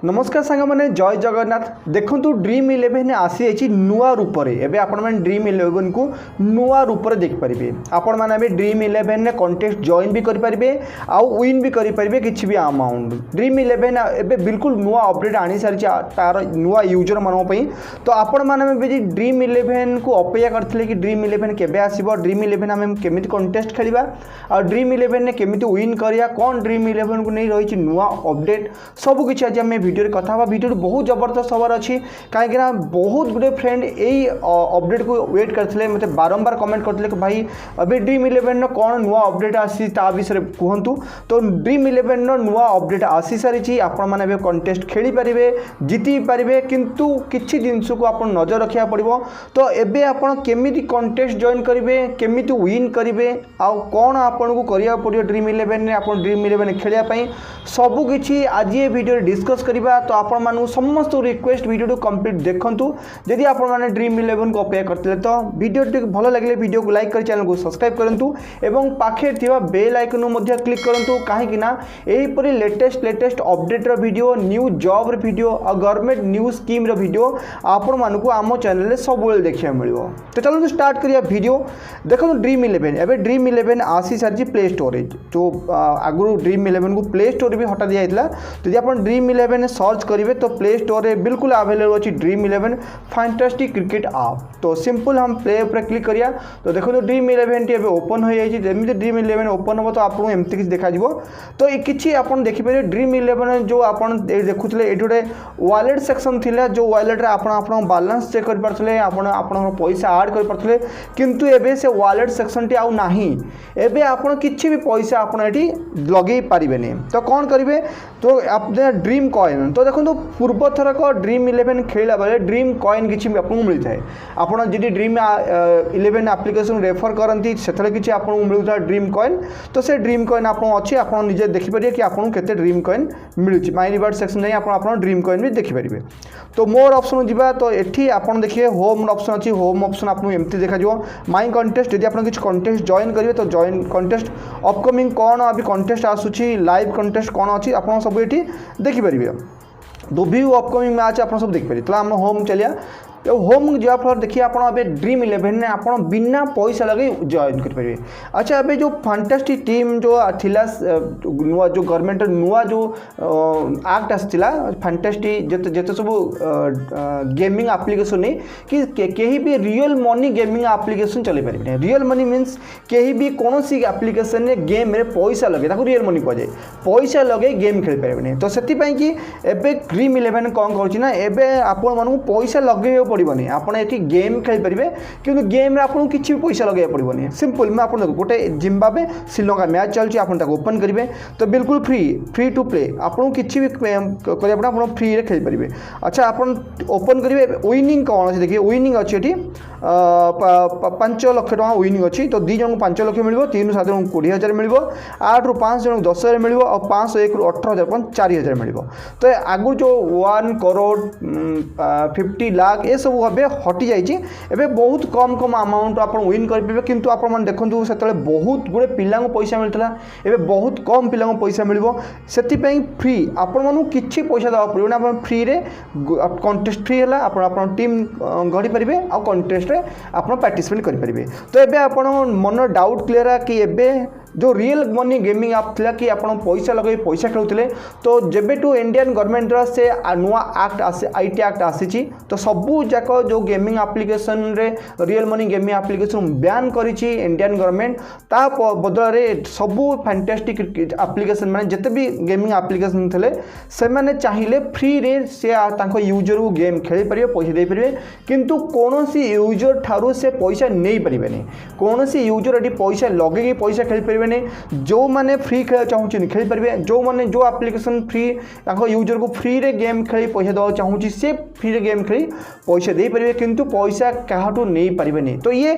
नमस्कार सांग मैंने जय जगन्नाथ देखु ड्रीम इलेवेन आसी नुआ रूप से आपण मैंने ड्रीम इलेवेन को नुआ रूप से देखिपारे आपण मैंने ड्रीम इलेवेन कंटेस्ट जॉइन भी करेंगे आउ विन भी करेंगे किसी भी अमाउंट ड्रीम इलेवेन एवं बिल्कुल नुआ अपडेट आनी सारी तार नुआ यूजर मानी तो आपण मैंने ड्रीम इलेवेन को अपेक्षा करते कि ड्रीम इलेवेन केबे आसीबो ड्रीम इलेवेन आम केमी कंटेस्ट खेलिबा आ ड्रीम इलेवेन केमी विन करिया कौन ड्रीम इलेवेन को नहीं रही नुआ अपडेट सबकि आज आम वीडियो कथा वीडियो बहुत जबरदस्त खबर अच्छी कहीं बहुत गुड़े फ्रेंड यही अपडेट को वेट करते मत बारंबार कमेंट करते कि भाई अभी ड्रीम इलेवेन कौन नुआ अपडेट आसी ता विषय कहतु तो ड्रीम इलेवेन नुआ अपडेट आसी सारी आपण मैंने कंटेस्ट खेली पारे जीति पारे किंतु किसी जिनस को आप नजर रखा पड़ो तो एबे आपण केमी कंटेस्ट जॉइन करेंगे केमी विन करेंगे आउ कौन आपन को करिया पड़ो ड्रीम इलेवेन आप ड्रीम इलेवेन खेलिया सबकि आज ये वीडियो डिस्कस करवा तो आपण मानू समस्त रिक्वेस्ट वीडियो कंप्लीट देखंतु जदि आपण माने ड्रीम इलेवेन को अपेक्षा करते तो वीडियो भल लगे वीडियो को लाइक कर चैनल को सब्सक्राइब करंतु एवं पाखे थिबा बेल आइकन मध्ये क्लिक करंतु काहेकि ना एही परि लेटेस्ट अपडेट रो वीडियो न्यू जॉब रो वीडियो और गवर्नमेंट न्यू स्कीम रो वीडियो आपण मानकु आमो चैनल रे सब बेले देखिया मिलिबो तो चलो स्टार्ट करिया वीडियो देखो ड्रीम इलेवेन एबे ड्रीम इलेवेन आसी सारी प्ले स्टोरेज तो आगु ड्रीम इलेवेन को प्ले स्टोर भी हटा दिया था यदि आप ड्रीम इलेवेन सर्च करेंगे तो प्ले स्टोर रे बिल्कुल अवेलेबल अच्छी ड्रीम इलेवेन फैंटास्टिक क्रिकेट आप तो सिंपल हम प्ले पर क्लिक करिया तो देखो तो ड्रीम इलेवेन टी ओपन हो जाए जमी ड्रीम इलेवेन ओपन हम तो आपको एमती किसी देखा तो किसी आप देखिपारे ड्रीम इलेवेन जो आप देखुले ये गोटे वालेट सेक्शन थिला जो वालेट आप बालांस चेक कर पारे आप पैसा आड कर पारे किंतु एबे से वालेट सेक्शन टी आउ नाही एबे आपण किछि भी पैसा आपण एटी लगे पारिबेनी तो कौन करेंगे तो आप ड्रीम कॉइन तो देखो पूर्व थरक ड्रीम इलेवेन खेला बेले ड्रीम कॉइन किसी आपको मिलता है आपड़ जी ड्रीम इलेवेन एप्लिकेशन रेफर करती से किसी आपको मिलता है ड्रीम कॉइन तो से ड्रीम कॉइन आप अच्छी आप निजे देखिपारे कि आपको केते ड्रीम कॉइन मिलूँ माई रिवार्ड सेक्शन जाए आप ड्रीम कॉइन भी देखिपारे तो मोर ऑप्शन जीवा तो ये आप देखिए होम ऑप्शन अच्छी होम ऑप्शन आपको एमती देखा माई कंटेस्ट यदि आप किसी कंटेस्ट जॉइन करेंगे तो जॉइन कंटेस्ट अपकमिंग कौन अभी कंटेस्ट आसूची लाइव कंटेस्ट कौन अच्छी आप सब ये देखिपारे तो व्यू अपकमिंग मैच आप सब देखिपारे तो आम होम चलिया तो होम जा फल देखिए आप ड्रीम इलेवेन आप बिना पैसा लगे जॉइन करेंगे अच्छा अबे जो फैंटास्टिक टीम जो थिला नुआ जो गवर्नमेंट नुआ जो एक्ट आसला फैंटास्टिक जिते सब गेमिंग एप्लिकेशन नहीं कि कहीं भी रियल मनी गेमिंग एप्लिकेशन चले पारे रियल मनी मीन्स कहीं भी कौन सी एप्लिकेशन ने गेम रे पैसा लगे रियल मनी कह जाए पैसा लगे गेम खेल पारे तो से कि एबे ड्रीम इलेवेन कौन कर आपण पैसा लगे पड़ोनी आप गेम खेल पारे कि गेम रे आपको किसी भी पैसा लगे पड़ोनी सिंपल मैं आपको गोटे जिम्बाब्वे श्रीलंका मैच चलती आप ओपन करेंगे तो बिल्कुल फ्री टू प्ले आपको किसी भी करने फ्री रे खेल पारे अच्छा आप ओपन करेंगे विनिंग कौन अच्छे देखिए विनिंग अच्छी ये 5 लाख टका विनिंग अच्छी तो 2 जन को 5 लाख मिल 3 7 जन को 20,000 मिल 8 ରୁ 5 जन को 10,000 मिल और 5 1 ରୁ 18,000 4,000 मिल तो आगु जो 1 करोड़ 50 लाख ये सब भाव हटि जाइए बहुत कम अमाउंट आप विन करेंगे किंतु आप देखो से बहुत गुड़े पिला पैसा मिलता है बहुत कम पिला पैसा मिल से फ्री आपण किसी पैसा देवा पड़े आप फ्री रे कंटेस्ट फ्री है आप टीम गढ़ी पारे आ कंटेस्ट आप पार्टिसिपेट करेंगे तो ये आप मन डाउट क्लीयर है कि एबे जो रियल मनी गेमिंग आप थिला कि आप पैसा लगे पैसा खेलुले तो जेबे टू इंडियन गवर्नमेंट से नुआ एक्ट आईटी एक्ट आसी तो सबू जाक जो गेमिंग एप्लिकेशन रे real money gaming application ban करिछि इंडियन गवर्नमेंट ता बदल रे सबू फैंटास्टिक एप्लिकेशन माने जते भी गेमिंग एप्लिकेशन थिले से माने चाहिए फ्री रे से तांको यूजर को गेम खेली पारे पैसा दे पारे किंतु कोनोसी यूजर ठारू से पैसा नहीं पारिबेनी कोनोसी यूजर एटी पैसा लगे पैसा खेली पारे जो मैंने फ्री खेल चाहूँ खेल पारे जो मैंने जो एप्लिकेशन फ्री यूजर को फ्री रे गेम खेली पैसा देवा चाहूँ सी फ्री रे गेम खेली पैसा दे पारे किंतु पैसा क्या नहीं पारे तो ये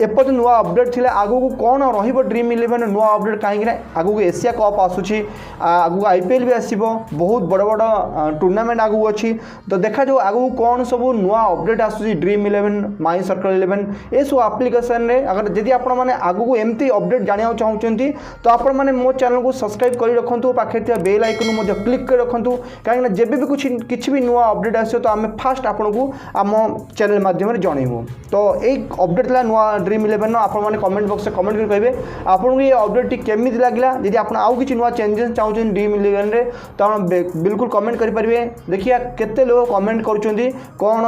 एपद नुआ अपडेट थी आगू को कौन रही ड्रीम इलेवेन नुआ अपडेट कहीं आगू को एशिया कप आसूसी आगू आईपीएल भी आसो बहुत बड़ बड़ टूर्नामेंट आगू अच्छी तो देखा जो आगू कौन सब नुआ अपडेट आसूसी ड्रीम इलेवेन माई सर्कल इलेवेन ये सब एप्लिकेशन अगर जदि आप आगू को एमती अपडेट जाना चाहते तो आपण मैंने मो चैनल को सब्सक्राइब कर रखु पाखे बेल आइकन क्लिक कर रखु कहीं जब भी कुछ भी नुआ अपडेट आस तो आम फास्ट आपन को आम चैनल माध्यम जनइबू। तो एक अपडेट था नुआ ड्रीम इलेवेन आपने कमेंट बॉक्स में कमेंट कर कहे आपको ये अपडेट केमी लगे जब आप आउ कि नुआ चेंजेस चाहते ड्रीम इलेवेन तो आप बिल्कुल कमेंट करेंगे। देखिए केते लोग कमेंट कर कौन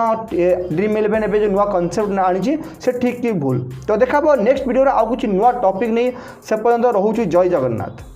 ड्रीम इलेवेन जो नुआ कनसेप्ट आनी से ठीक कि भूल। तो देखा नेक्स्ट वीडियो आउ कुछ नुआ टॉपिक नहीं से पर्यंत रोचे। जय जगन्नाथ।